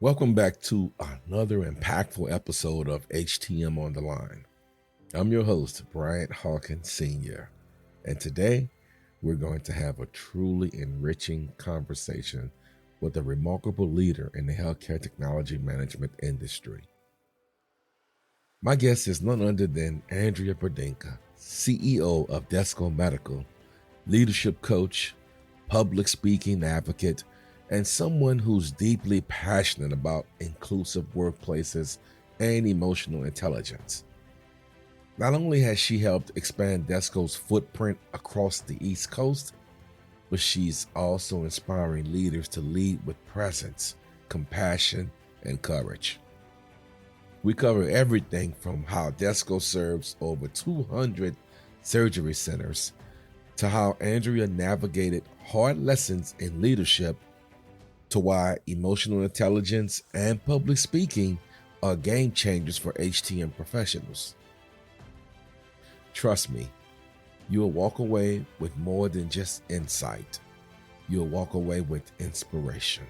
Welcome back to another impactful episode of HTM on the Line. I'm your host, Bryant Hawkins Sr., and today we're going to have a truly enriching conversation with a remarkable leader in the healthcare technology management industry. My guest is none other than Andrea Bordenca, CEO of Desco Medical, leadership coach, public speaking advocate, and someone who's deeply passionate about inclusive workplaces and emotional intelligence. Not only has she helped expand Desco's footprint across the East Coast, but she's also inspiring leaders to lead with presence, compassion, and courage. We cover everything from how Desco serves over 200 surgery centers to how Andrea navigated hard lessons in leadership to why emotional intelligence and public speaking are game changers for HTM professionals. Trust me, you'll walk away with more than just insight. You'll walk away with inspiration.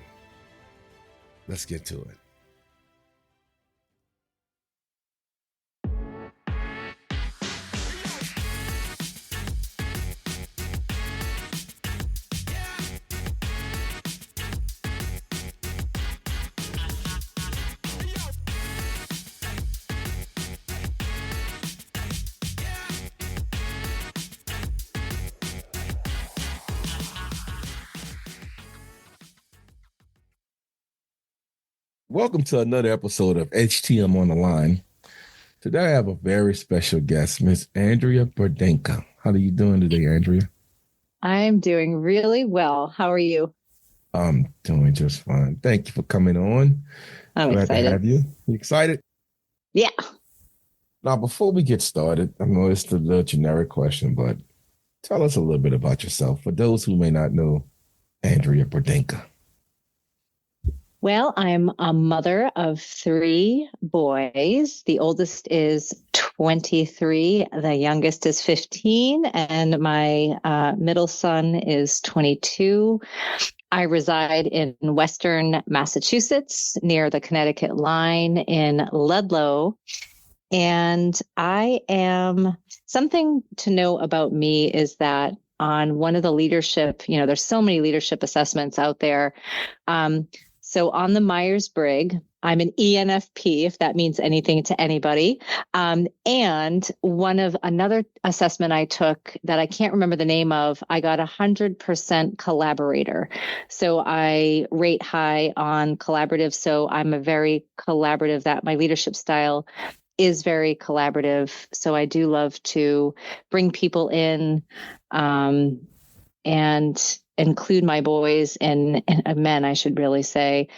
Let's get to it. Welcome to another episode of HTM on the Line. Today I have a very special guest, Miss Andrea Bordenca. How are you doing today, Andrea? I'm doing really well. How are you? I'm doing just fine. Thank you for coming on. I'm Glad excited. to have you. You excited? Yeah. Now, before we get started, I know it's the generic question, but tell us a little bit about yourself for those who may not know Andrea Bordenca. Well, I'm a mother of 3 boys. The oldest is 23, the youngest is 15, and my middle son is 22. I reside in Western Massachusetts near the Connecticut line in Ludlow. And something to know about me is that on one of the leadership, there's so many leadership assessments out there. So on the Myers-Briggs, I'm an ENFP, if that means anything to anybody. And another assessment I took that I can't remember the name of, I got 100% collaborator. So I rate high on collaborative. So I'm a very collaborative, that my leadership style is very collaborative. So I do love to bring people in and include my boys and men, I should really say,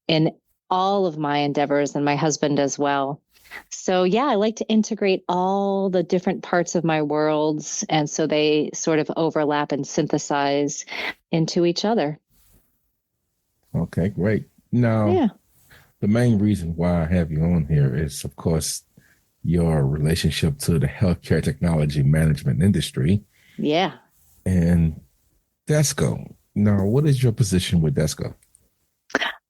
in all of my endeavors, and my husband as well. So yeah, I like to integrate all the different parts of my worlds, and so they sort of overlap and synthesize into each other. Okay, great. Now, The main reason why I have you on here is, of course, your relationship to the healthcare technology management industry. Yeah. And Desco. Now, what is your position with Desco?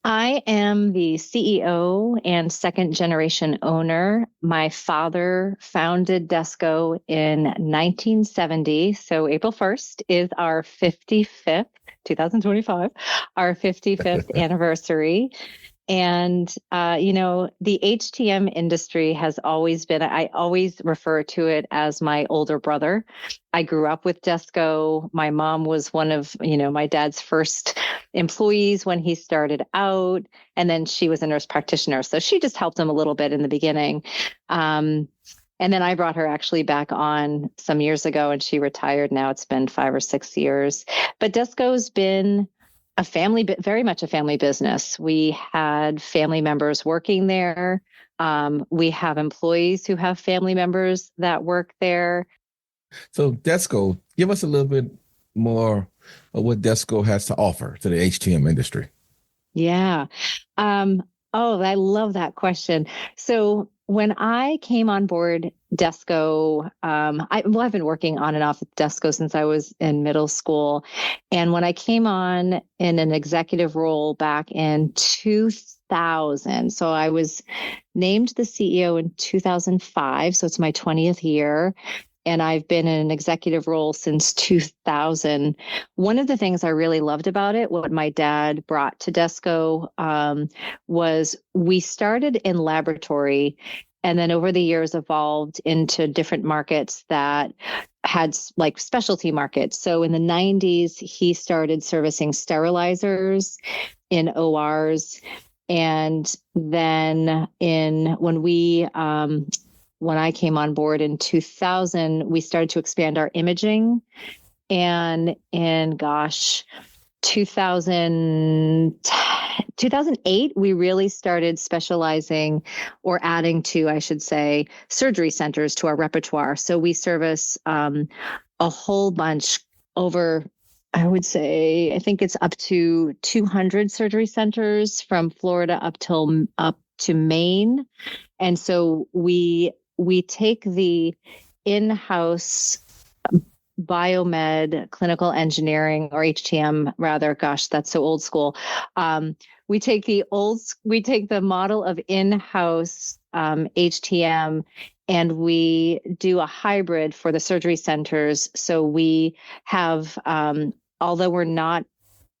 I am the CEO and second generation owner. My father founded Desco in 1970. So April 1st is our 55th, 2025, our 55th anniversary. And, the HTM industry has always been, I always refer to it as my older brother. I grew up with Desco. My mom was one of, my dad's first employees when he started out. And then she was a nurse practitioner. So she just helped him a little bit in the beginning. And then I brought her actually back on some years ago, and she retired. Now it's been 5 or 6 years. But Desco's been very much a family business. We had family members working there. We have employees who have family members that work there. So Desco, give us a little bit more of what Desco has to offer to the HTM industry. Yeah. I love that question. So when I came on board Desco, I've been working on and off with Desco since I was in middle school. And when I came on in an executive role back in 2000, so I was named the CEO in 2005. So it's my 20th year. And I've been in an executive role since 2000. One of the things I really loved about it, what my dad brought to Desco, was we started in laboratory and then over the years evolved into different markets that had like specialty markets. So in the 90s, he started servicing sterilizers in ORs. And then when I came on board in 2000, we started to expand our imaging. And in 2008, we really started specializing or adding to, I should say, surgery centers to our repertoire. So we service a whole bunch over, I would say, I think it's up to 200 surgery centers from Florida up to Maine. And so we take the in-house biomed clinical engineering, or HTM rather, gosh, that's so old school. We take the model of in-house HTM and we do a hybrid for the surgery centers. So we have, although we're not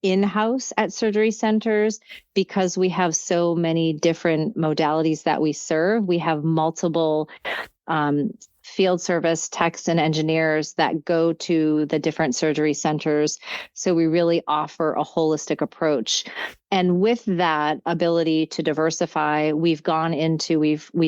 in-house at surgery centers, because we have so many different modalities that we serve, we have multiple field service techs and engineers that go to the different surgery centers. So we really offer a holistic approach. And with that ability to diversify, we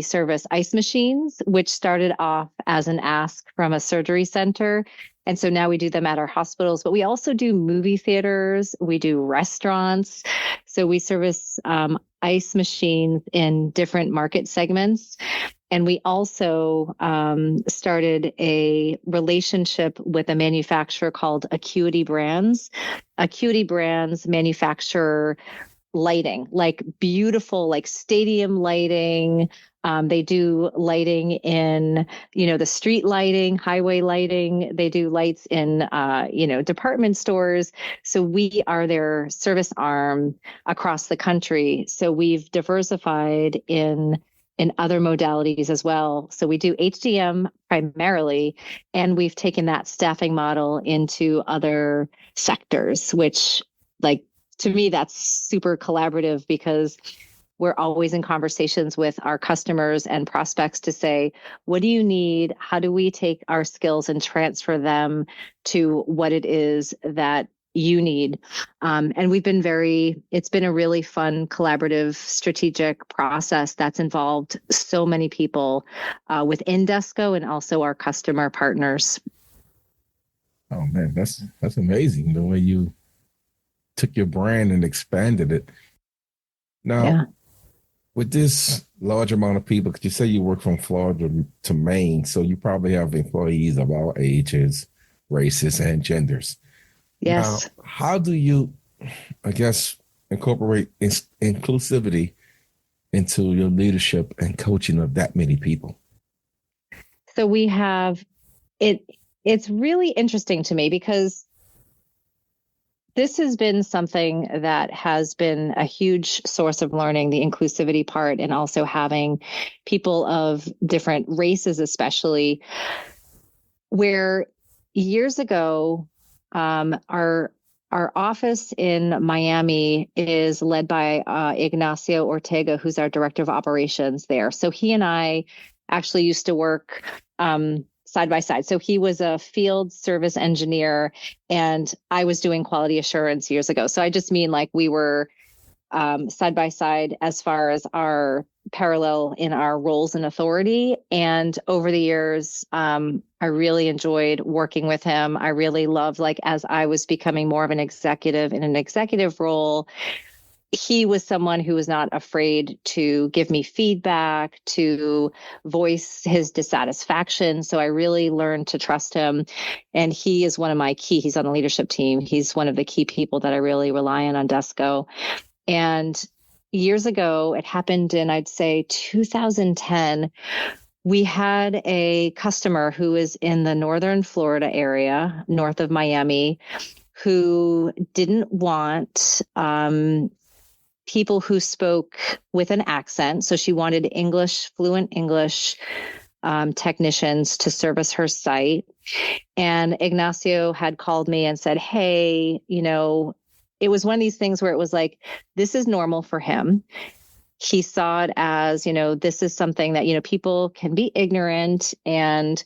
service ice machines, which started off as an ask from a surgery center. And so now we do them at our hospitals, but we also do movie theaters, we do restaurants. So we service ice machines in different market segments. And we also started a relationship with a manufacturer called Acuity Brands. Acuity Brands manufacture lighting, like beautiful, like stadium lighting. They do lighting in, the street lighting, highway lighting. They do lights in, department stores. So we are their service arm across the country. So we've diversified in other modalities as well. So we do HDM primarily, and we've taken that staffing model into other sectors, which, like, to me, that's super collaborative because we're always in conversations with our customers and prospects to say, what do you need? How do we take our skills and transfer them to what it is that you need? And it's been a really fun, collaborative, strategic process that's involved so many people within Desco and also our customer partners. Oh man, that's amazing the way you took your brand and expanded it. Now, with this large amount of people, because you say you work from Florida to Maine, so you probably have employees of all ages, races, and genders. Yes. Now, how do you, I guess, incorporate inclusivity into your leadership and coaching of that many people? So we have it. It's really interesting to me because this has been something that has been a huge source of learning, the inclusivity part, and also having people of different races, especially, where years ago, our office in Miami is led by Ignacio Ortega, who's our director of operations there. So he and I actually used to work side by side. So he was a field service engineer and I was doing quality assurance years ago. So I just mean like we were side by side as far as our parallel in our roles and authority. And over the years, I really enjoyed working with him. I really loved, like, as I was becoming more of an executive in an executive role, he was someone who was not afraid to give me feedback, to voice his dissatisfaction. So I really learned to trust him. And he is one of he's on the leadership team. He's one of the key people that I really rely on Desco. And, years ago, it happened in, I'd say, 2010. We had a customer who is in the northern Florida area, north of Miami, who didn't want people who spoke with an accent. So she wanted English, fluent English technicians to service her site. And Ignacio had called me and said, hey, it was one of these things where it was like, this is normal for him. He saw it as, this is something that, people can be ignorant and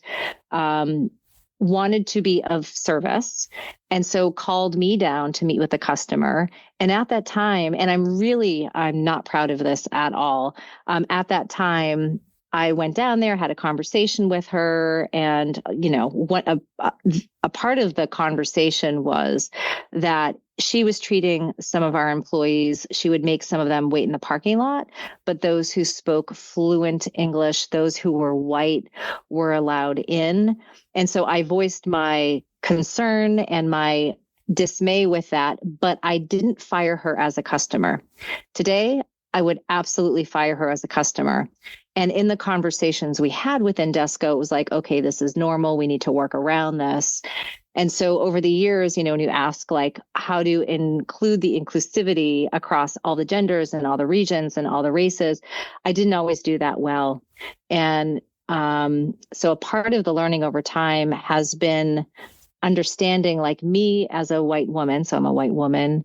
wanted to be of service. And so called me down to meet with the customer. And at that time, and I'm not proud of this at all. At that time, I went down there, had a conversation with her, and what a part of the conversation was that she was treating some of our employees. She would make some of them wait in the parking lot, but those who spoke fluent English, those who were white, were allowed in. And so I voiced my concern and my dismay with that, but I didn't fire her as a customer. Today, I would absolutely fire her as a customer. And in the conversations we had within Desco, it was like, okay, this is normal. We need to work around this. And so over the years, when you ask like how to include the inclusivity across all the genders and all the regions and all the races, I didn't always do that well. And so a part of the learning over time has been understanding, like me as a white woman, so I'm a white woman,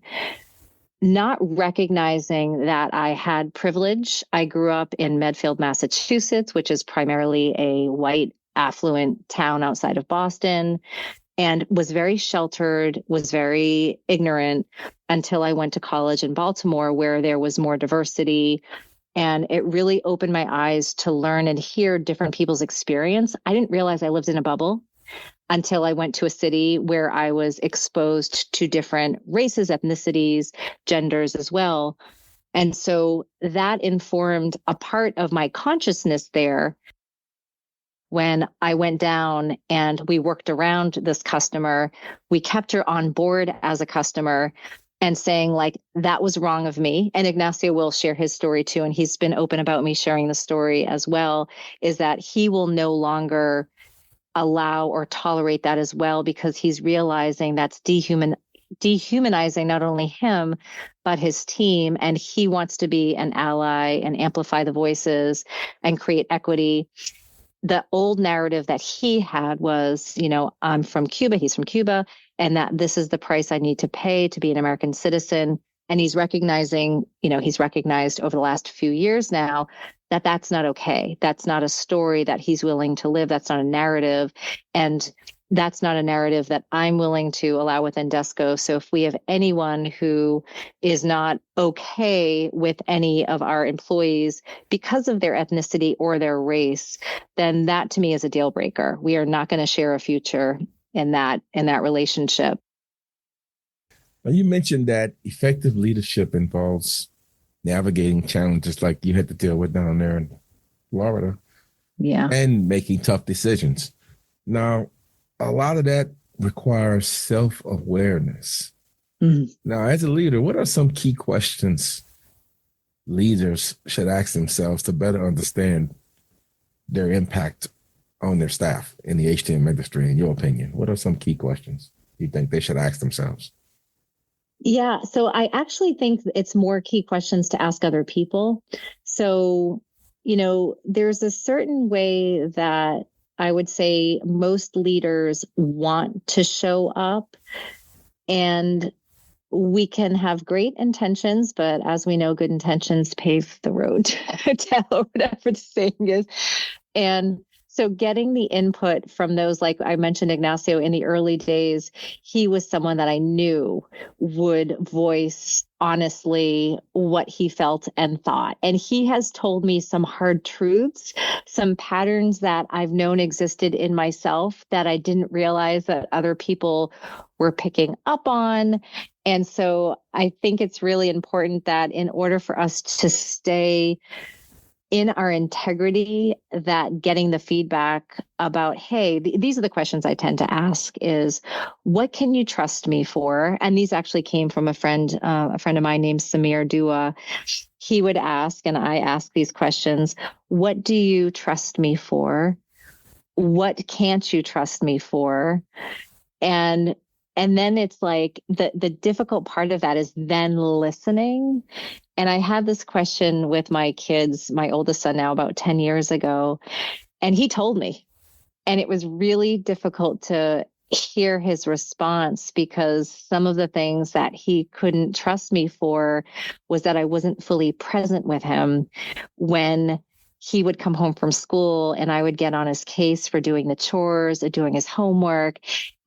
not recognizing that I had privilege. I grew up in Medfield, Massachusetts, which is primarily a white affluent town outside of Boston, and was very sheltered, was very ignorant until I went to college in Baltimore, where there was more diversity. And it really opened my eyes to learn and hear different people's experience. I didn't realize I lived in a bubble until I went to a city where I was exposed to different races, ethnicities, genders as well. And so that informed a part of my consciousness there when I went down and we worked around this customer. We kept her on board as a customer and saying like, that was wrong of me. And Ignacio will share his story too. And he's been open about me sharing the story as well, is that he will no longer allow or tolerate that as well, because he's realizing that's dehumanizing not only him, but his team. And he wants to be an ally and amplify the voices and create equity. The old narrative that he had was, I'm from Cuba, he's from Cuba, and that this is the price I need to pay to be an American citizen. And he's recognizing, he's recognized over the last few years now that that's not okay. That's not a story that he's willing to live. That's not a narrative. And that's not a narrative that I'm willing to allow within Desco. So if we have anyone who is not okay with any of our employees because of their ethnicity or their race, then that to me is a deal breaker. We are not going to share a future in that relationship. Now, you mentioned that effective leadership involves navigating challenges like you had to deal with down there in Florida. Yeah. And making tough decisions. Now, a lot of that requires self-awareness. Mm-hmm. Now, as a leader, what are some key questions leaders should ask themselves to better understand their impact on their staff in the HTM industry, in your opinion? What are some key questions you think they should ask themselves? Yeah, so I actually think it's more key questions to ask other people. So, there's a certain way that I would say most leaders want to show up, and we can have great intentions, but as we know, good intentions pave the road to hell, or whatever the saying is. And so getting the input from those, like I mentioned, Ignacio, in the early days, he was someone that I knew would voice honestly what he felt and thought. And he has told me some hard truths, some patterns that I've known existed in myself that I didn't realize that other people were picking up on. And so I think it's really important that in order for us to stay in our integrity, that getting the feedback about, hey, these are the questions I tend to ask is, what can you trust me for? And these actually came from a friend of mine named Samir Dua. he would ask, and I ask these questions: what do you trust me for? What can't you trust me for? And then it's like the difficult part of that is then listening. And I had this question with my kids, my oldest son now about 10 years ago, and he told me. And it was really difficult to hear his response because some of the things that he couldn't trust me for was that I wasn't fully present with him when he would come home from school and I would get on his case for doing the chores or doing his homework.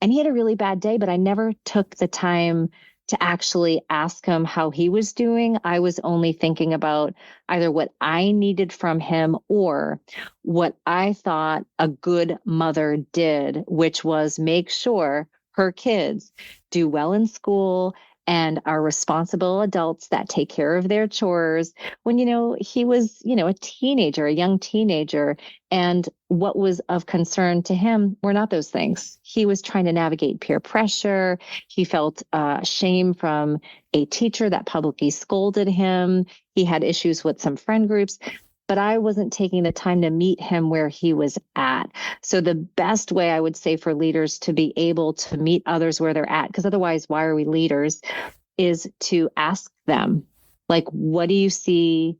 And he had a really bad day, but I never took the time to actually ask him how he was doing. I was only thinking about either what I needed from him or what I thought a good mother did, which was make sure her kids do well in school and are responsible adults that take care of their chores when, he was, a teenager, a young teenager. And what was of concern to him were not those things. He was trying to navigate peer pressure. He felt shame from a teacher that publicly scolded him. He had issues with some friend groups, but I wasn't taking the time to meet him where he was at. So the best way I would say for leaders to be able to meet others where they're at, because otherwise, why are we leaders, is to ask them, like, what do you see?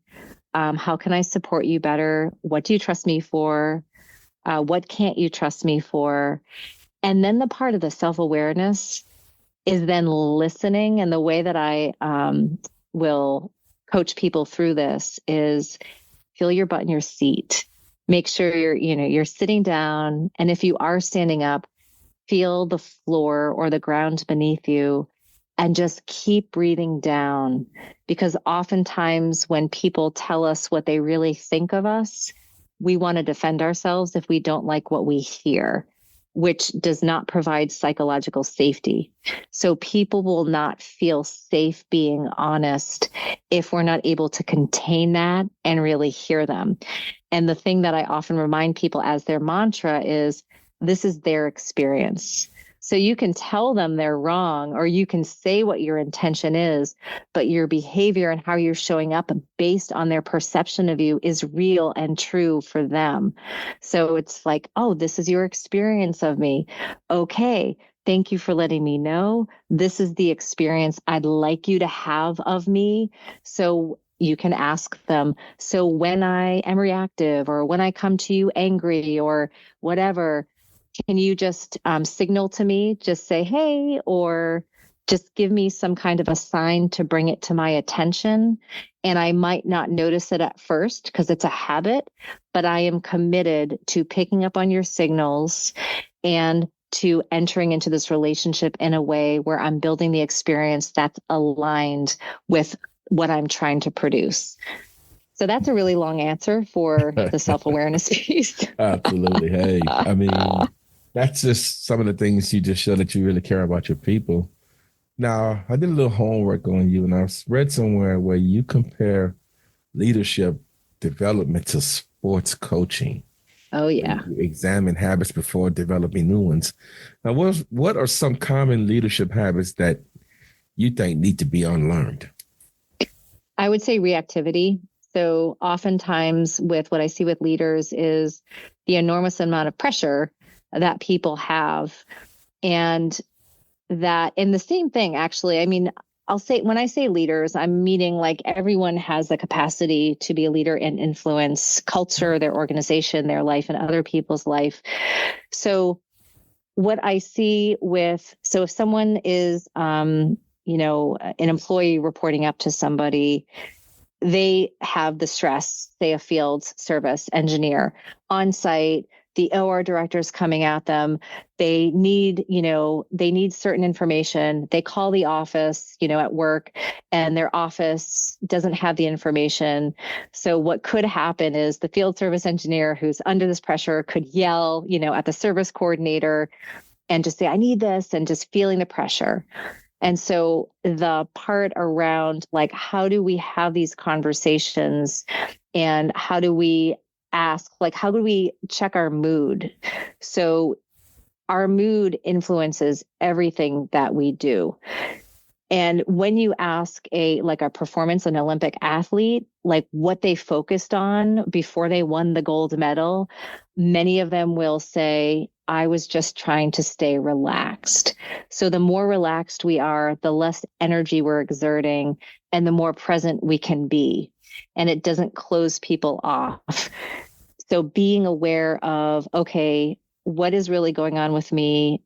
How can I support you better? What do you trust me for? What can't you trust me for? And then the part of the self-awareness is then listening. And the way that I will coach people through this is feel your butt in your seat. Make sure you're sitting down. And if you are standing up, feel the floor or the ground beneath you and just keep breathing down. Because oftentimes when people tell us what they really think of us, we want to defend ourselves if we don't like what we hear, which does not provide psychological safety. So people will not feel safe being honest if we're not able to contain that and really hear them. And the thing that I often remind people as their mantra is, this is their experience. So you can tell them they're wrong, or you can say what your intention is, but your behavior and how you're showing up based on their perception of you is real and true for them. So it's like, oh, this is your experience of me. Okay, thank you for letting me know. This is the experience I'd like you to have of me. So you can ask them, so when I am reactive or when I come to you angry or whatever, can you just signal to me, just say, hey, or just give me some kind of a sign to bring it to my attention? And I might not notice it at first because it's a habit, but I am committed to picking up on your signals and to entering into this relationship in a way where I'm building the experience that's aligned with what I'm trying to produce. So that's a really long answer for the self-awareness piece. Absolutely. Hey, I mean, that's just some of the things you just show that you really care about your people. Now, I did a little homework on you, and I read somewhere where you compare leadership development to sports coaching. Oh, yeah. You examine habits before developing new ones. Now, what are some common leadership habits that you think need to be unlearned? I would say reactivity. So oftentimes with what I see with leaders is the enormous amount of pressure that people have. And the same thing, actually, I mean, I'll say, when I say leaders, I'm meaning like everyone has the capacity to be a leader and influence culture, their organization, their life, and other people's life. So what I see so if someone is, an employee reporting up to somebody, they have the stress, say a field service engineer on site, the OR director's coming at them. They need certain information. They call the office, at work, and their office doesn't have the information. So what could happen is the field service engineer who's under this pressure could yell, at the service coordinator and just say, I need this, and just feeling the pressure. And so the part around like, how do we have these conversations and how do we ask, like, how do we check our mood? So our mood influences everything that we do. And when you ask a performance, an Olympic athlete, like what they focused on before they won the gold medal, many of them will say, I was just trying to stay relaxed. So the more relaxed we are, the less energy we're exerting and the more present we can be. And it doesn't close people off. So being aware of, okay, what is really going on with me?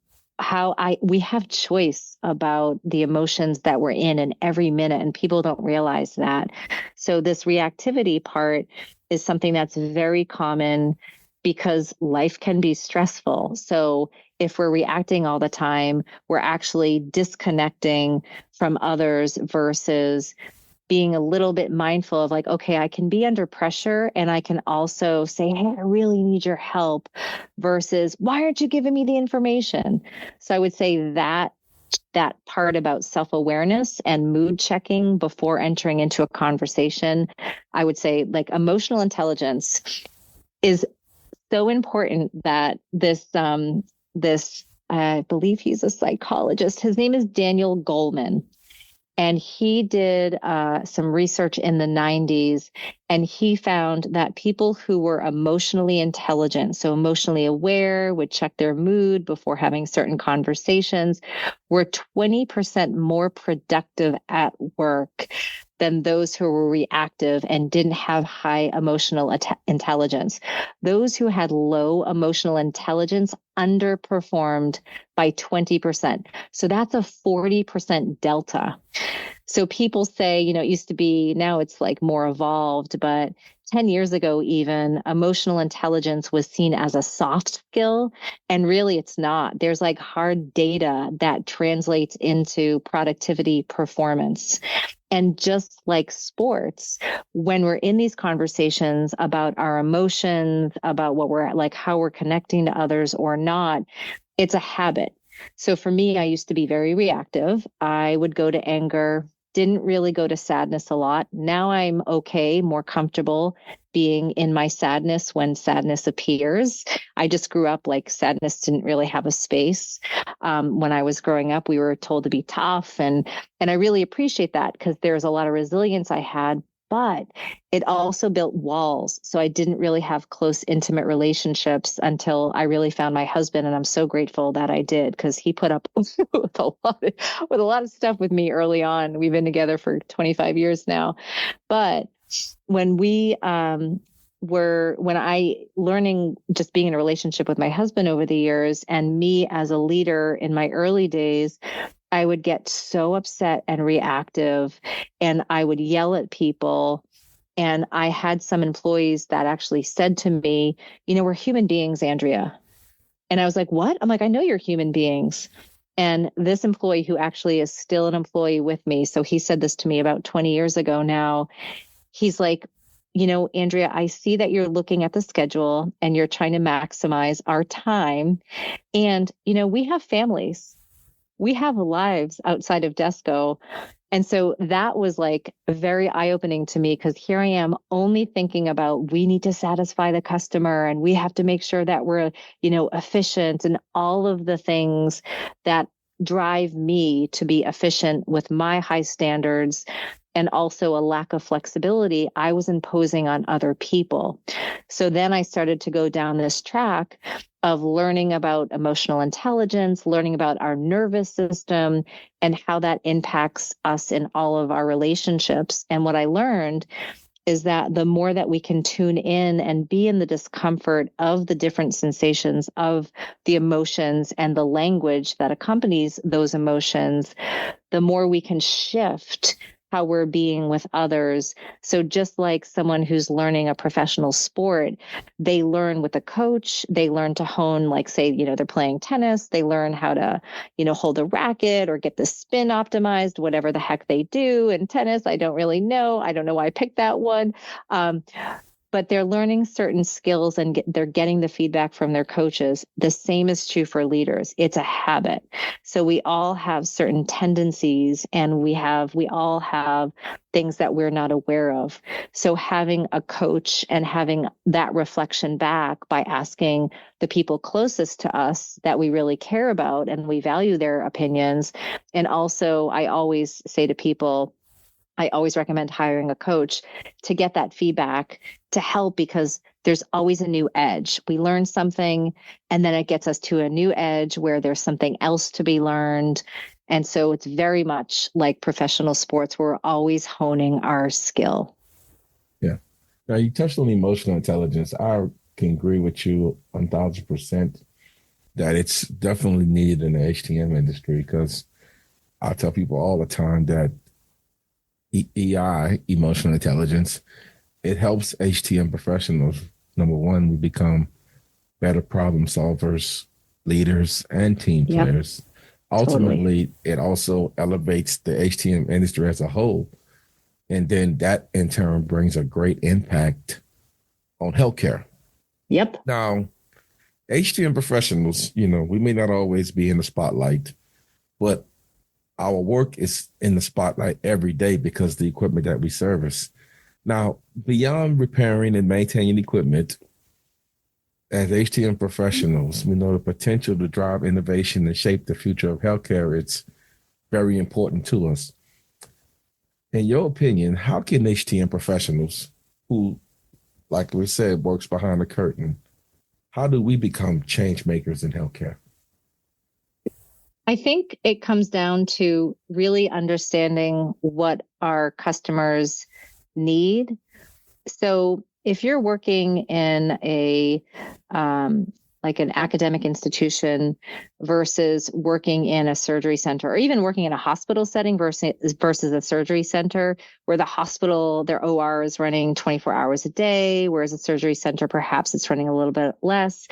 We have choice about the emotions that we're in every minute, and people don't realize that. So this reactivity part is something that's very common because life can be stressful. So if we're reacting all the time, we're actually disconnecting from others versus being a little bit mindful of like, okay, I can be under pressure and I can also say, hey, I really need your help versus why aren't you giving me the information? So I would say that part about self-awareness and mood checking before entering into a conversation, I would say like emotional intelligence is so important that this I believe he's a psychologist. His name is Daniel Goleman. And he did some research in the 90s, and he found that people who were emotionally intelligent, so emotionally aware, would check their mood before having certain conversations, were 20% more productive at work than those who were reactive and didn't have high emotional intelligence. Those who had low emotional intelligence underperformed by 20%. So that's a 40% delta. So people say, it used to be, now it's like more evolved, but 10 years ago, even emotional intelligence was seen as a soft skill. And really it's not. There's like hard data that translates into productivity performance. And just like sports, when we're in these conversations about our emotions, about what we're like, how we're connecting to others or not, it's a habit. So for me, I used to be very reactive. I would go to anger, didn't really go to sadness a lot. Now I'm okay, more comfortable being in my sadness when sadness appears. I just grew up like sadness didn't really have a space. When I was growing up, we were told to be tough. And I really appreciate that because there's a lot of resilience I had, but it also built walls. So I didn't really have close, intimate relationships until I really found my husband. And I'm so grateful that I did because he put up with a lot of stuff with me early on. We've been together for 25 years now. But when when I learning just being in a relationship with my husband over the years and me as a leader in my early days, I would get so upset and reactive and I would yell at people. And I had some employees that actually said to me, we're human beings, Andrea. And I was like, what? I'm like, I know you're human beings. And this employee who actually is still an employee with me, so he said this to me about 20 years ago now, he's like, Andrea, I see that you're looking at the schedule and you're trying to maximize our time. And, we have families. We have lives outside of Desco. And so that was like very eye-opening to me because here I am only thinking about we need to satisfy the customer and we have to make sure that we're, efficient and all of the things that drive me to be efficient with my high standards and also a lack of flexibility I was imposing on other people. So then I started to go down this track of learning about emotional intelligence, learning about our nervous system and how that impacts us in all of our relationships. And what I learned is that the more that we can tune in and be in the discomfort of the different sensations of the emotions and the language that accompanies those emotions, the more we can shift how we're being with others. So just like someone who's learning a professional sport, they learn with a coach, they learn to hone, like say, they're playing tennis, they learn how to, hold a racket or get the spin optimized, whatever the heck they do in tennis. I don't really know. I don't know why I picked that one. but they're learning certain skills and they're getting the feedback from their coaches. The same is true for leaders. It's a habit. So we all have certain tendencies, and we all have things that we're not aware of. So having a coach and having that reflection back by asking the people closest to us that we really care about and we value their opinions. And also, I always say to people, I always recommend hiring a coach to get that feedback to help, because there's always a new edge. We learn something and then it gets us to a new edge where there's something else to be learned. And so it's very much like professional sports. We're always honing our skill. Yeah. Now, you touched on emotional intelligence. I can agree with you 1,000% that it's definitely needed in the HTM industry, because I tell people all the time that EI, emotional intelligence, it helps HTM professionals. Number one, we become better problem solvers, leaders, and team players. Ultimately, totally. It also elevates the HTM industry as a whole. And then that in turn brings a great impact on healthcare. Yep. Now, HTM professionals, we may not always be in the spotlight, but our work is in the spotlight every day because of the equipment that we service. Now, beyond repairing and maintaining equipment, as HTM professionals, we know the potential to drive innovation and shape the future of healthcare. It's very important to us. In your opinion, how can HTM professionals who, like we said, works behind the curtain, how do we become change makers in healthcare? I think it comes down to really understanding what our customers need. So if you're working in a like an academic institution versus working in a surgery center, or even working in a hospital setting versus a surgery center, where the hospital, their OR is running 24 hours a day, whereas a surgery center, perhaps it's running a little bit less.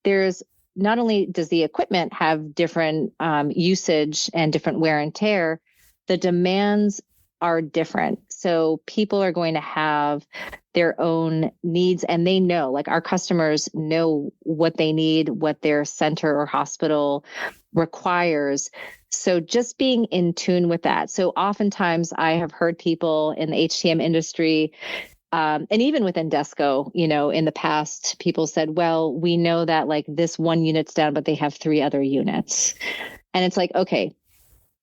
There's not only does the equipment have different usage and different wear and tear, the demands are different. So people are going to have their own needs, and they know, like our customers know what they need, what their center or hospital requires. So just being in tune with that. So oftentimes I have heard people in the HTM industry, and even within Desco, in the past, people said, well, we know that like this one unit's down, but they have 3 other units. And it's like, okay,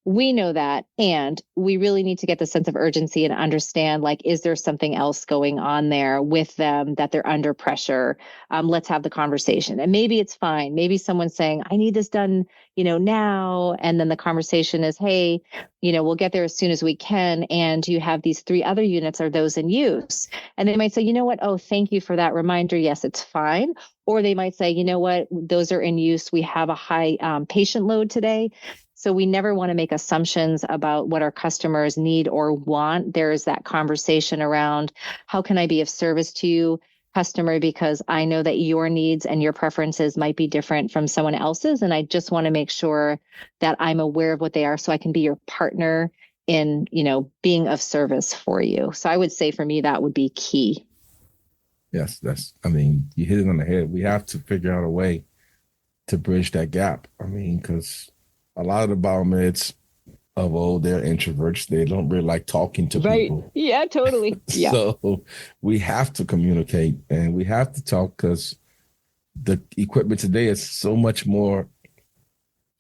we know that. And we really need to get the sense of urgency and understand, like, is there something else going on there with them that they're under pressure? Let's have the conversation. And maybe it's fine. Maybe someone's saying, I need this done, now. And then the conversation is, hey, we'll get there as soon as we can. And you have these 3 other units. Are those in use? And they might say, you know what? Oh, thank you for that reminder. Yes, it's fine. Or they might say, you know what? Those are in use. We have a high patient load today. So we never want to make assumptions about what our customers need or want. There's that conversation around, how can I be of service to you, customer, because I know that your needs and your preferences might be different from someone else's. And I just want to make sure that I'm aware of what they are so I can be your partner in, being of service for you. So I would say for me, that would be key. Yes, you hit it on the head. We have to figure out a way to bridge that gap. Because a lot of the biomeds of old, they're introverts. They don't really like talking to people. Yeah, totally. Yeah. So we have to communicate and we have to talk, because the equipment today is so much more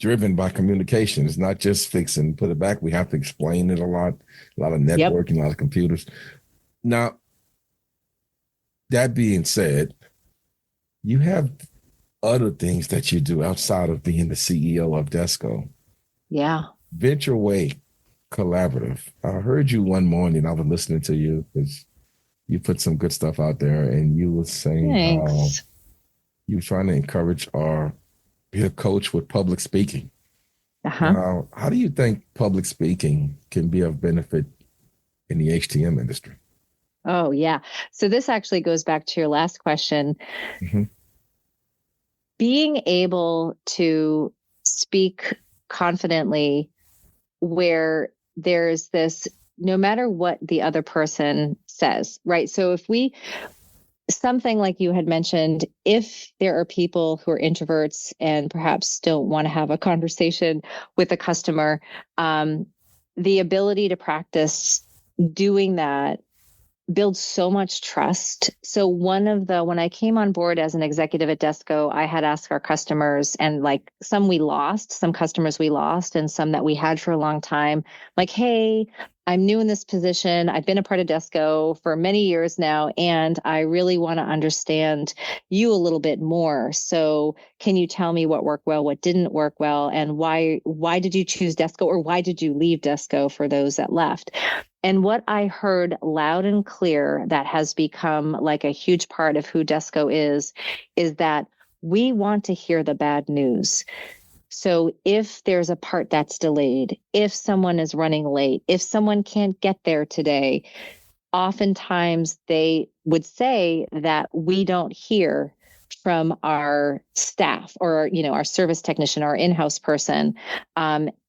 driven by communication. It's not just fix and put it back. We have to explain it a lot of networking, a lot of computers. Now, that being said, you have other things that you do outside of being the CEO of Desco. Yeah. Venture Way Collaborative. I heard you one morning. I was listening to you because you put some good stuff out there, and you were saying how you were trying to encourage or be a coach with public speaking. Now, how do you think public speaking can be of benefit in the HTM industry? Oh, yeah. So this actually goes back to your last question. Mm-hmm. Being able to speak confidently where there's this, no matter what the other person says, right? So if we something like you had mentioned, if there are people who are introverts and perhaps don't want to have a conversation with a customer, the ability to practice doing that builds so much trust. So when I came on board as an executive at Desco, I had asked our customers, and like some customers we lost, and some that we had for a long time, like, hey, I'm new in this position. I've been a part of Desco for many years now, and I really want to understand you a little bit more. So can you tell me what worked well, what didn't work well, and why did you choose Desco, or why did you leave Desco for those that left? And what I heard loud and clear that has become like a huge part of who Desco is that we want to hear the bad news. So if there's a part that's delayed, if someone is running late, if someone can't get there today, oftentimes they would say that we don't hear from our staff, or, our service technician, our in-house person,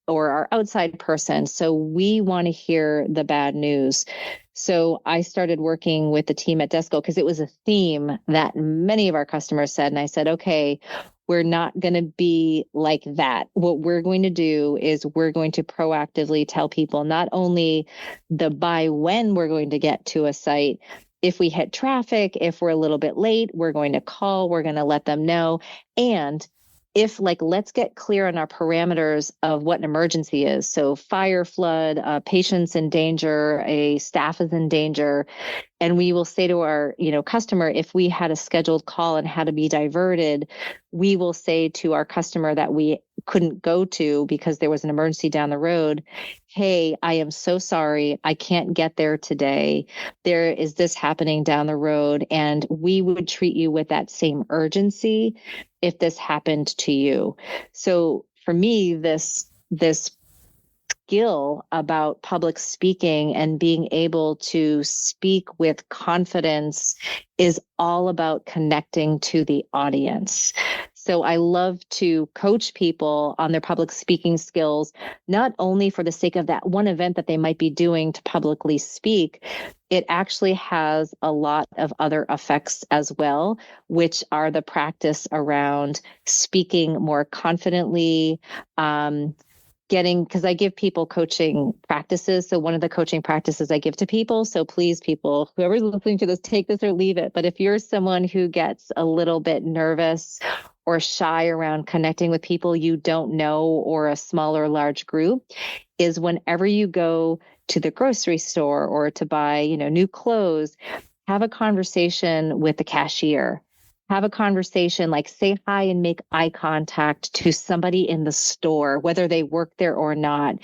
or our outside person. So we want to hear the bad news. So I started working with the team at Desco because it was a theme that many of our customers said. And I said, okay, we're not going to be like that. What we're going to do is we're going to proactively tell people not only by when we're going to get to a site, if we hit traffic, if we're a little bit late, we're going to call, we're going to let them know. And let's get clear on our parameters of what an emergency is. So fire, flood, patients in danger, a staff is in danger. And we will say to our, customer, if we had a scheduled call and had to be diverted, we will say to our customer that we couldn't go to because there was an emergency down the road, hey, I am so sorry, I can't get there today. There is this happening down the road, and we would treat you with that same urgency if this happened to you. So for me, this skill about public speaking and being able to speak with confidence is all about connecting to the audience. So I love to coach people on their public speaking skills, not only for the sake of that one event that they might be doing to publicly speak. It actually has a lot of other effects as well, which are the practice around speaking more confidently, because I give people coaching practices. So one of the coaching practices I give to people, so please, people, whoever's listening to this, take this or leave it. But if you're someone who gets a little bit nervous or shy around connecting with people you don't know, or a small or large group, is whenever you go to the grocery store or to buy, new clothes, have a conversation with the cashier. Have a conversation, like say hi and make eye contact to somebody in the store, whether they work there or not.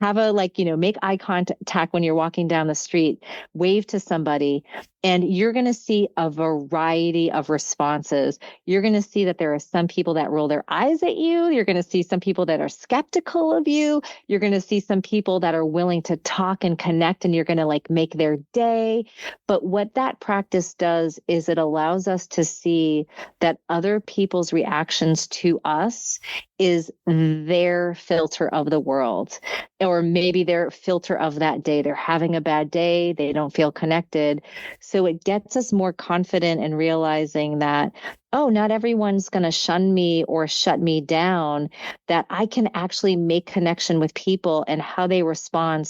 Have make eye contact when you're walking down the street, wave to somebody, and you're going to see a variety of responses. You're going to see that there are some people that roll their eyes at you. You're going to see some people that are skeptical of you. You're going to see some people that are willing to talk and connect, and you're going to make their day. But what that practice does is it allows us to see that other people's reactions to us is their filter of the world, or maybe their filter of that day. They're having a bad day. They don't feel connected. So it gets us more confident in realizing that, oh, not everyone's going to shun me or shut me down, that I can actually make connection with people, and how they respond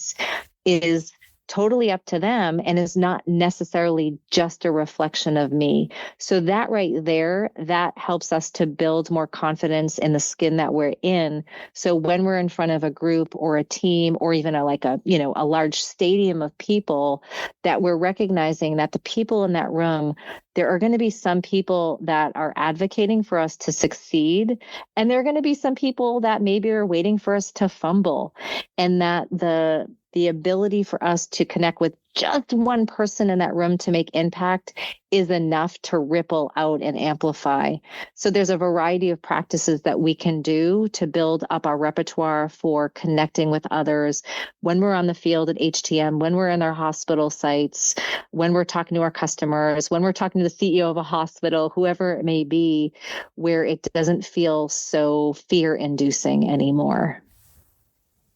is totally up to them and is not necessarily just a reflection of me. So that right there, that helps us to build more confidence in the skin that we're in. So when we're in front of a group or a team, or even a large stadium of people, that we're recognizing that the people in that room, there are going to be some people that are advocating for us to succeed, and there are going to be some people that maybe are waiting for us to fumble, and that the ability for us to connect with just one person in that room to make impact is enough to ripple out and amplify. So there's a variety of practices that we can do to build up our repertoire for connecting with others when we're on the field at HTM, when we're in our hospital sites, when we're talking to our customers, when we're talking to the CEO of a hospital, whoever it may be, where it doesn't feel so fear-inducing anymore.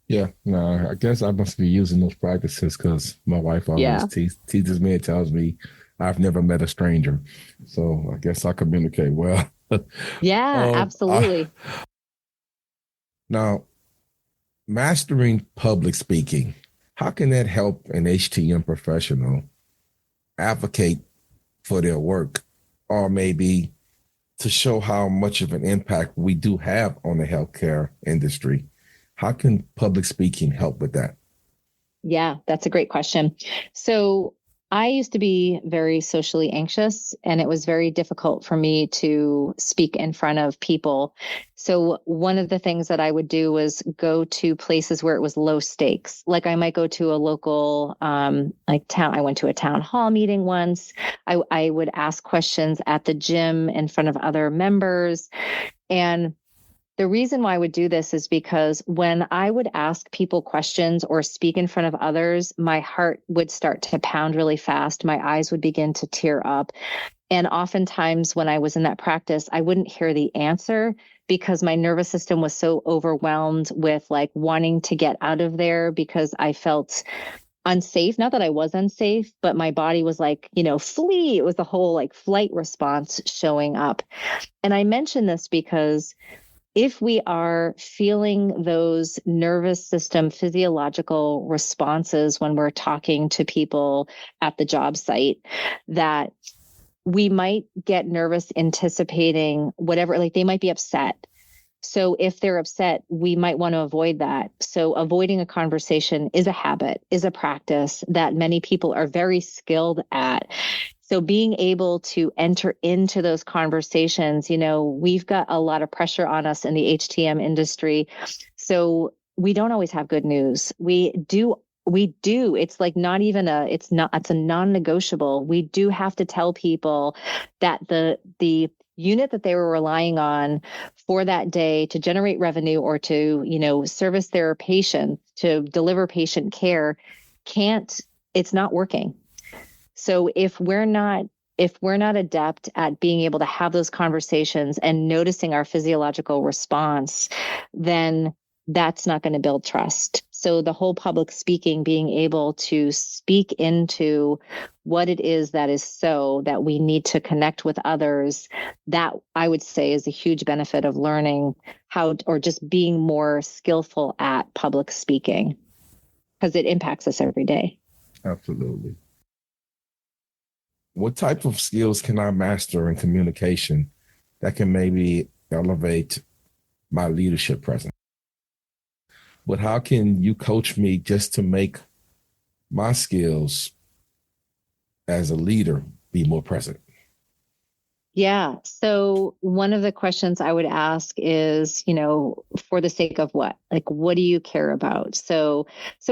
Yeah, no, I guess I must be using those practices because my wife always teases me and tells me I've never met a stranger, so I guess I communicate well. Yeah, um, I, absolutely. Now, mastering public speaking, how can that help an HTM professional advocate for their work, or maybe to show how much of an impact we do have on the healthcare industry? How can public speaking help with that? Yeah, that's a great question. So I used to be very socially anxious, and it was very difficult for me to speak in front of people. So one of the things that I would do was go to places where it was low stakes. Like I might go to a local, like town. I went to a town hall meeting once. I would ask questions at the gym in front of other members. And the reason why I would do this is because when I would ask people questions or speak in front of others, my heart would start to pound really fast. My eyes would begin to tear up. And oftentimes when I was in that practice, I wouldn't hear the answer because my nervous system was so overwhelmed with like wanting to get out of there because I felt unsafe. Not that I was unsafe, but my body was like, flee. It was the whole like flight response showing up. And I mention this because if we are feeling those nervous system physiological responses when we're talking to people at the job site, that we might get nervous anticipating whatever, like they might be upset. So if they're upset, we might want to avoid that. So avoiding a conversation is a habit, is a practice that many people are very skilled at. So being able to enter into those conversations, we've got a lot of pressure on us in the HTM industry. So we don't always have good news. We do. It's like it's a non-negotiable. We do have to tell people that the unit that they were relying on for that day to generate revenue or to, service their patient, to deliver patient care, it's not working. So if we're not adept at being able to have those conversations and noticing our physiological response, then that's not going to build trust. So the whole public speaking, being able to speak into what it is that we need to connect with others, that I would say is a huge benefit of learning how, or just being more skillful at public speaking, because it impacts us every day. Absolutely. What type of skills can I master in communication that can maybe elevate my leadership presence? But how can you coach me just to make my skills as a leader be more present? Yeah. So one of the questions I would ask is, for the sake of what? Like, what do you care about? So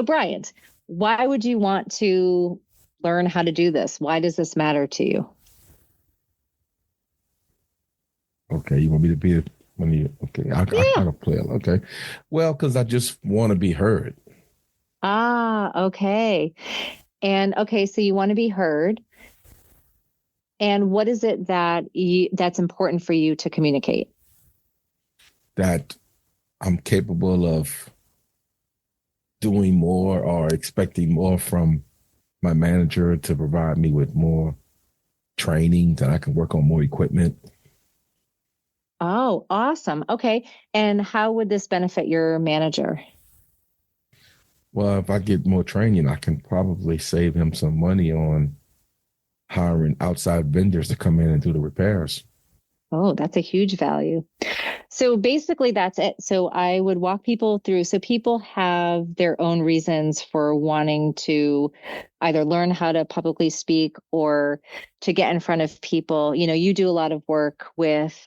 Bryant, why would you want to learn how to do this? Why does this matter to you? Okay, you want me to be when you okay? Yeah. I'll play it. Okay, well, because I just want to be heard. Okay. And okay, so you want to be heard. And what is it that's important for you to communicate? That I'm capable of doing more or expecting more from my manager to provide me with more training, that I can work on more equipment. Oh, awesome. Okay. And how would this benefit your manager? Well, if I get more training, I can probably save him some money on hiring outside vendors to come in and do the repairs. Oh, that's a huge value. So basically, that's it. So I would walk people through. So people have their own reasons for wanting to either learn how to publicly speak or to get in front of people. You do a lot of work with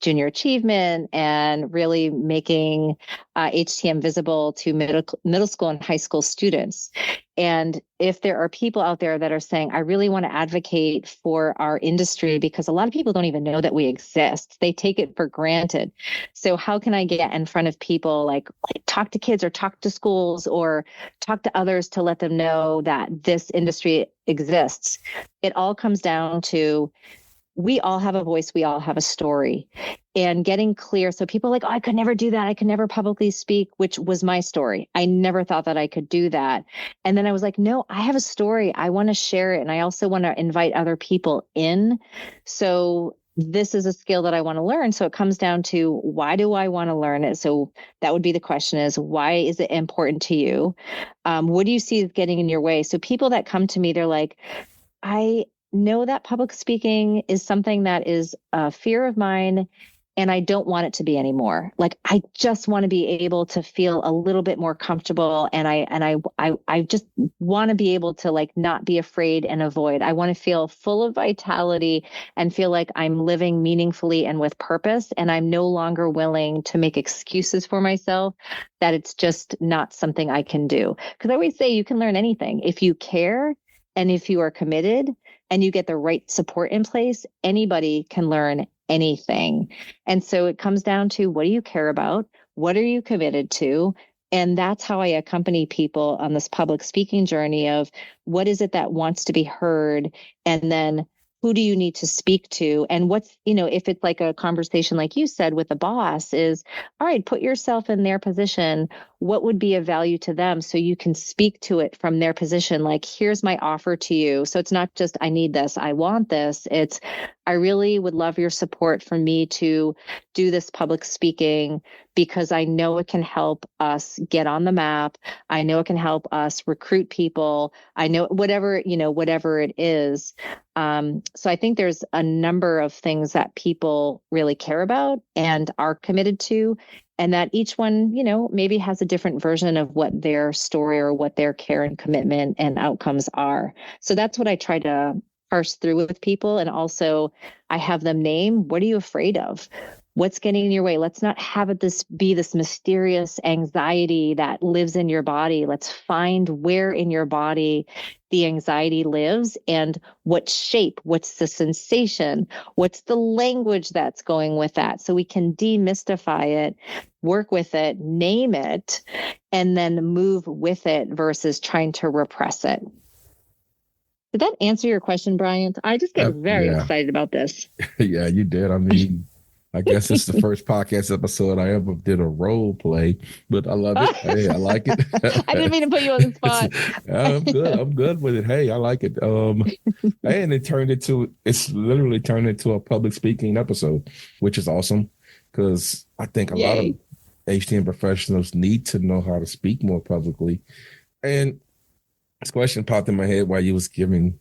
junior achievement and really making HTM visible to middle school and high school students. And if there are people out there that are saying, I really want to advocate for our industry, because a lot of people don't even know that we exist. They take it for granted. So how can I get in front of people, like talk to kids or talk to schools or talk to others to let them know that this industry exists? It all comes down to we all have a voice, we all have a story, and getting clear. So people are like, oh, I could never do that. I could never publicly speak, which was my story. I never thought that I could do that. And then I was like, no, I have a story. I want to share it. And I also want to invite other people in. So this is a skill that I want to learn. So it comes down to, why do I want to learn it? So that would be the question, is why is it important to you? What do you see is getting in your way? So people that come to me, they're like, I know that public speaking is something that is a fear of mine, and I don't want it to be anymore. Like, I just want to be able to feel a little bit more comfortable. And I just want to be able to, like, not be afraid and avoid. I want to feel full of vitality and feel like I'm living meaningfully and with purpose. And I'm no longer willing to make excuses for myself that it's just not something I can do. Because I always say you can learn anything if you care and if you are committed and you get the right support in place. Anybody can learn anything. And so it comes down to, what do you care about? What are you committed to? And that's how I accompany people on this public speaking journey of, what is it that wants to be heard? And then, who do you need to speak to? And what's, if it's like a conversation, like you said, with the boss, is, all right, put yourself in their position. What would be of value to them? So you can speak to it from their position. Like, here's my offer to you. So it's not just, I need this, I want this. It's, I really would love your support for me to do this public speaking, because I know it can help us get on the map. I know it can help us recruit people. I know whatever it is. So I think there's a number of things that people really care about and are committed to, and that each one, maybe has a different version of what their story or what their care and commitment and outcomes are. So that's what I try to parse through with people. And also, I have them name, what are you afraid of? What's getting in your way? Let's not have it be this mysterious anxiety that lives in your body. Let's find where in your body the anxiety lives, and what shape, what's the sensation, what's the language that's going with that, so we can demystify it, work with it, name it, and then move with it versus trying to repress it. Did that answer your question, Bryant? I just get very excited about this. Yeah, you did. I mean, I guess it's the first podcast episode I ever did a role play, but I love it. Hey, I like it. I didn't mean to put you on the spot. I'm good. I'm good with it. Hey, I like it. And it's literally turned into a public speaking episode, which is awesome, because I think a lot of HTM professionals need to know how to speak more publicly. And this question popped in my head while you was giving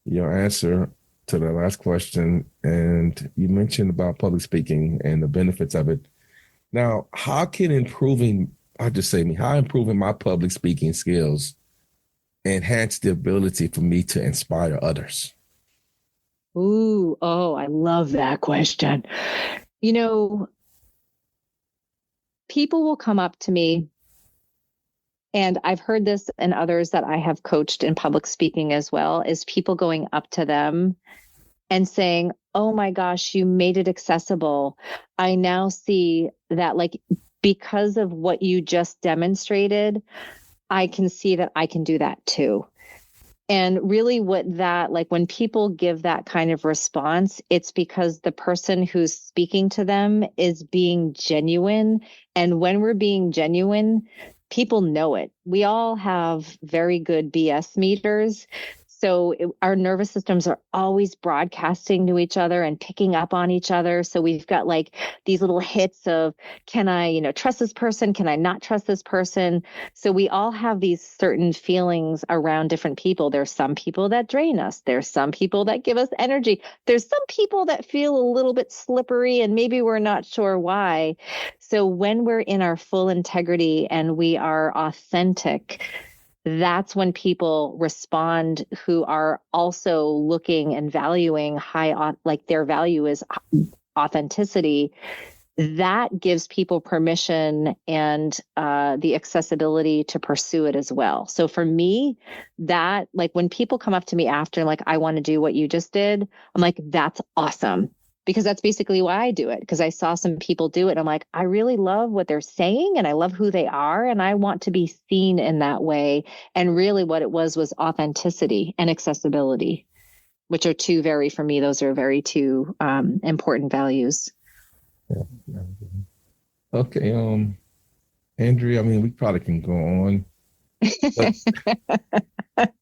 your answer to the last question, and you mentioned about public speaking and the benefits of it. Now, how improving my public speaking skills enhance the ability for me to inspire others? Ooh, I love that question. People will come up to me, and I've heard this in others that I have coached in public speaking as well, is people going up to them and saying, oh my gosh, you made it accessible. I now see that, like, because of what you just demonstrated, I can see that I can do that too. And really when people give that kind of response, it's because the person who's speaking to them is being genuine. And when we're being genuine, people know it. We all have very good BS meters. So our nervous systems are always broadcasting to each other and picking up on each other. So we've got like these little hits of, can I, trust this person? Can I not trust this person? So we all have these certain feelings around different people. There's some people that drain us. There's some people that give us energy. There's some people that feel a little bit slippery and maybe we're not sure why. So when we're in our full integrity and we are authentic, that's when people respond who are also looking and valuing like their value is authenticity. That gives people permission and the accessibility to pursue it as well. So for me, that, like, when people come up to me after, like, I want to do what you just did, I'm like, that's awesome. Because that's basically why I do it. Because I saw some people do it. And I'm like, I really love what they're saying and I love who they are. And I want to be seen in that way. And really what it was authenticity and accessibility. which are for me, those are very two important values. Yeah. Okay. Andrea, I mean, we probably can go on, but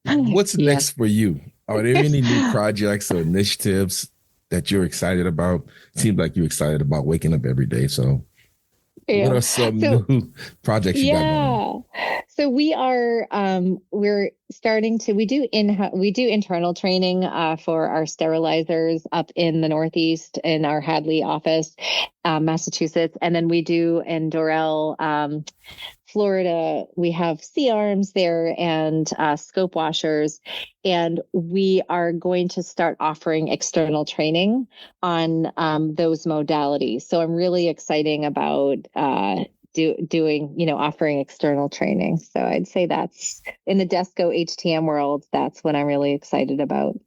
what's Yes. next for you? Are there any new projects or initiatives that you're excited about? Seems like you're excited about waking up every day. So what Yeah. are some new projects you got going on? Yeah. So we're starting to, we do internal training for our sterilizers up in the Northeast in our Hadley office, Massachusetts. And then we do in Doral, Florida, we have C-arms there and scope washers. And we are going to start offering external training on those modalities. So I'm really excited about offering external training. So I'd say that's in the Desco HTM world. That's what I'm really excited about,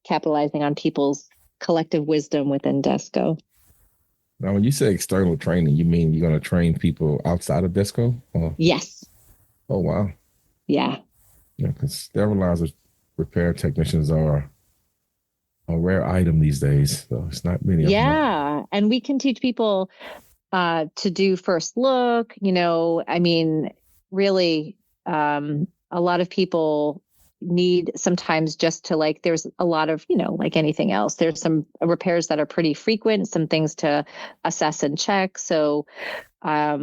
capitalizing on people's collective wisdom within Desco. Now, when you say external training, you mean you're going to train people outside of Desco? Yes. Oh, wow. Yeah. Yeah, because sterilizer repair technicians are a rare item these days. So it's not many of them. Yeah. And we can teach people to do first look, I mean, really, a lot of people need sometimes just to there's a lot of, like anything else, there's some repairs that are pretty frequent, some things to assess and check. So, I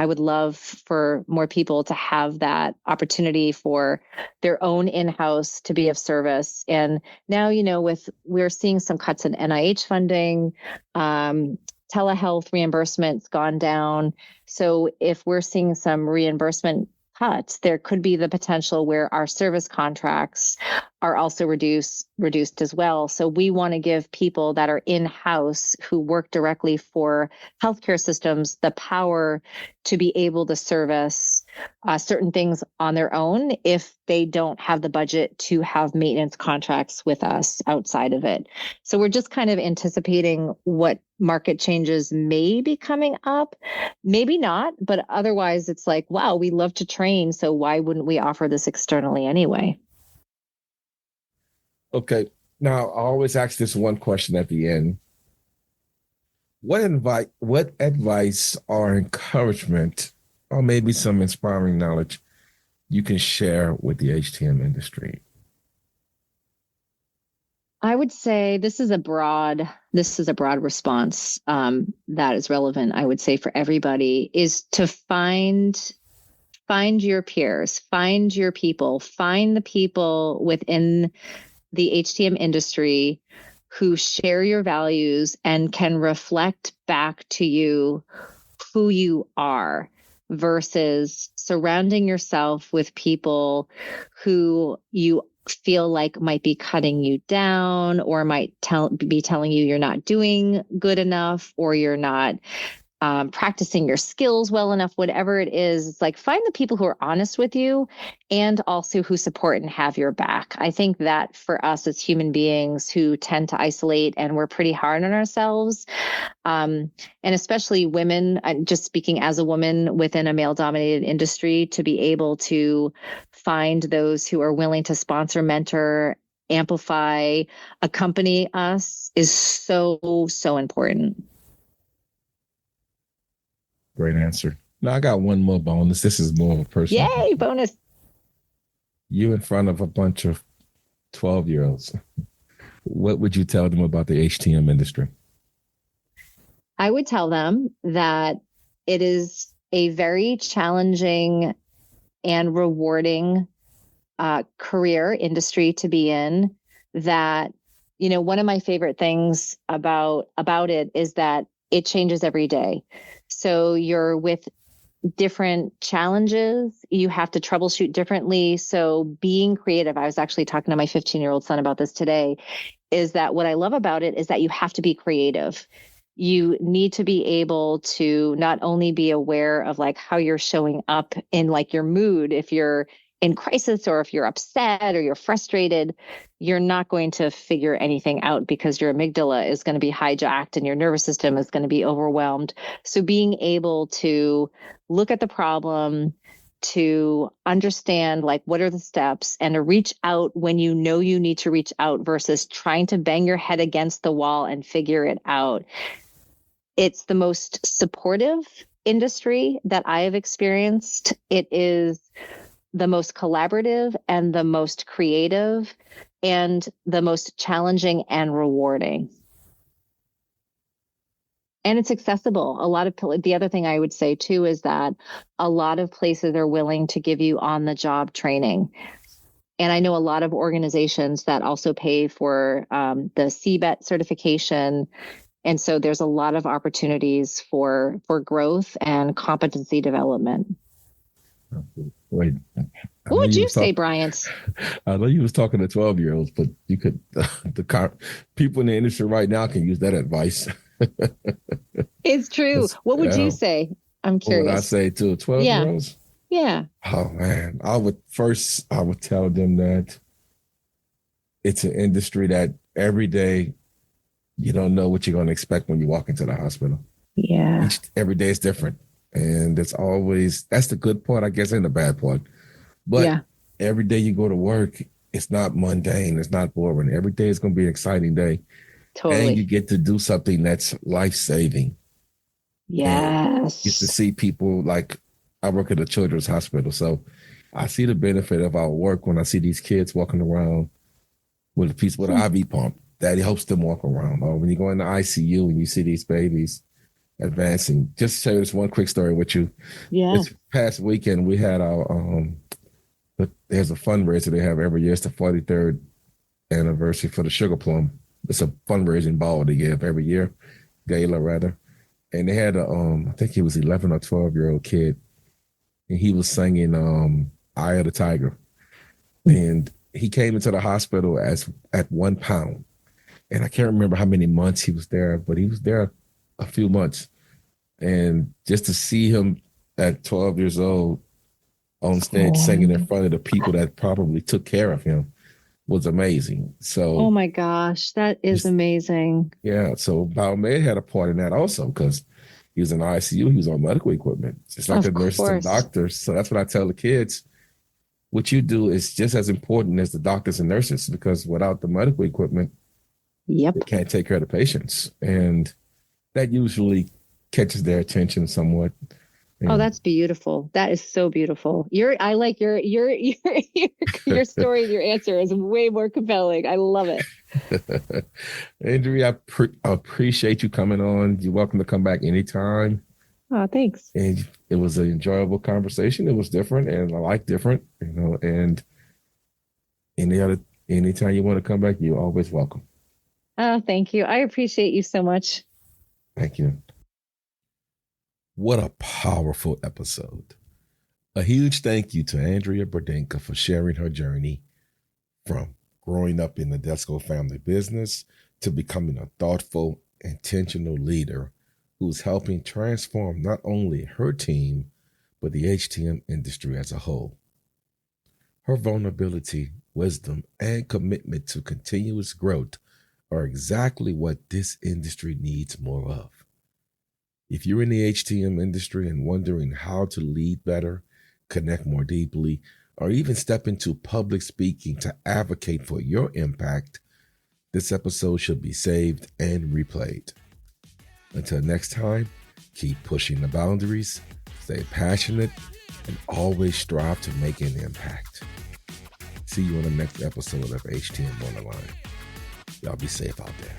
would love for more people to have that opportunity for their own in-house to be of service. And now, we're seeing some cuts in NIH funding, telehealth reimbursements gone down. So if we're seeing some reimbursement cuts, there could be the potential where our service contracts are also reduced as well. So we want to give people that are in-house who work directly for healthcare systems the power to be able to service certain things on their own if they don't have the budget to have maintenance contracts with us outside of it. So we're just kind of anticipating what market changes may be coming up, maybe not, but otherwise it's like, wow, we love to train. So why wouldn't we offer this externally anyway? Okay. Now, I always ask this one question at the end. What advice or encouragement or maybe some inspiring knowledge you can share with the HTM industry? I would say this is a broad response that is relevant. I would say for everybody is to find your peers, find your people, find the people within the HTM industry who share your values and can reflect back to you who you are, versus surrounding yourself with people who you feel like might be cutting you down or might be telling you you're not doing good enough or you're not practicing your skills well enough, whatever it is. It's like, find the people who are honest with you and also who support and have your back. I think that for us as human beings who tend to isolate and we're pretty hard on ourselves, and especially women, just speaking as a woman within a male dominated industry, to be able to find those who are willing to sponsor, mentor, amplify, accompany us is so, so important. Great answer. Now I got one more bonus. This is more of a personal. Yay, bonus. You in front of a bunch of 12-year-olds. What would you tell them about the HTM industry? I would tell them that it is a very challenging and rewarding career industry to be in. That, one of my favorite things about it is that it changes every day. So you're with different challenges. You have to troubleshoot differently. So being creative, I was actually talking to my 15-year-old son about this today, is that what I love about it is that you have to be creative. You need to be able to not only be aware of how you're showing up in your mood, if you're in crisis or if you're upset or you're frustrated, you're not going to figure anything out because your amygdala is going to be hijacked and your nervous system is going to be overwhelmed. So being able to look at the problem to understand like what are the steps and to reach out when you know you need to reach out versus trying to bang your head against the wall and figure it out. It's the most supportive industry that I have experienced. It is the most collaborative and the most creative and the most challenging and rewarding. And it's accessible. The other thing I would say too is that a lot of places are willing to give you on the job training. And I know a lot of organizations that also pay for the CBET certification. And so there's a lot of opportunities for growth and competency development. Wait, What would you say, Bryant? I know you was talking to 12-year-olds, but you could, people in the industry right now can use that advice. It's true. What would you say? I'm curious. What would I say to 12-year-olds? Yeah. Oh man, I would tell them that it's an industry that every day you don't know what you're going to expect when you walk into the hospital. Yeah. Every day is different. And that's the good part, I guess, and the bad part. But every day you go to work, it's not mundane. It's not boring. Every day is going to be an exciting day. Totally. And you get to do something that's life-saving. Yes. You get to see people like I work at a children's hospital. So I see the benefit of our work when I see these kids walking around with a piece with an IV pump that helps them walk around. Or when you go in the ICU and you see these babies advancing. Just to share this one quick story with you. Yeah. This past weekend, we had our, there's a fundraiser they have every year. It's the 43rd anniversary for the Sugar Plum. It's a fundraising ball they give every year, gala rather. And they had I think he was 11 or 12-year-old kid. And he was singing Eye of the Tiger. And he came into the hospital at 1 pound. And I can't remember how many months he was there, but he was there a few months. And just to see him at 12 years old on stage singing in front of the people that probably took care of him was amazing. So, oh my gosh, that is amazing. Yeah. So Biomed had a part in that also because he was in ICU, he was on medical equipment, just like the nurses and doctors. So that's what I tell the kids. What you do is just as important as the doctors and nurses because without the medical equipment, they can't take care of the patients. And that usually catches their attention somewhat. Oh, that's beautiful. That is so beautiful. I like your story, your answer is way more compelling. I love it. Andrea, I appreciate you coming on. You're welcome to come back anytime. Oh, thanks. And it was an enjoyable conversation. It was different and I like different, and anytime you want to come back, you're always welcome. Oh, thank you. I appreciate you so much. Thank you. What a powerful episode. A huge thank you to Andrea Bordenca for sharing her journey from growing up in the Desco family business to becoming a thoughtful, intentional leader who's helping transform not only her team, but the HTM industry as a whole. Her vulnerability, wisdom, and commitment to continuous growth are exactly what this industry needs more of. If you're in the HTM industry and wondering how to lead better, connect more deeply, or even step into public speaking to advocate for your impact, this episode should be saved and replayed. Until next time, keep pushing the boundaries, stay passionate, and always strive to make an impact. See you on the next episode of HTM on the Line. Y'all be safe out there.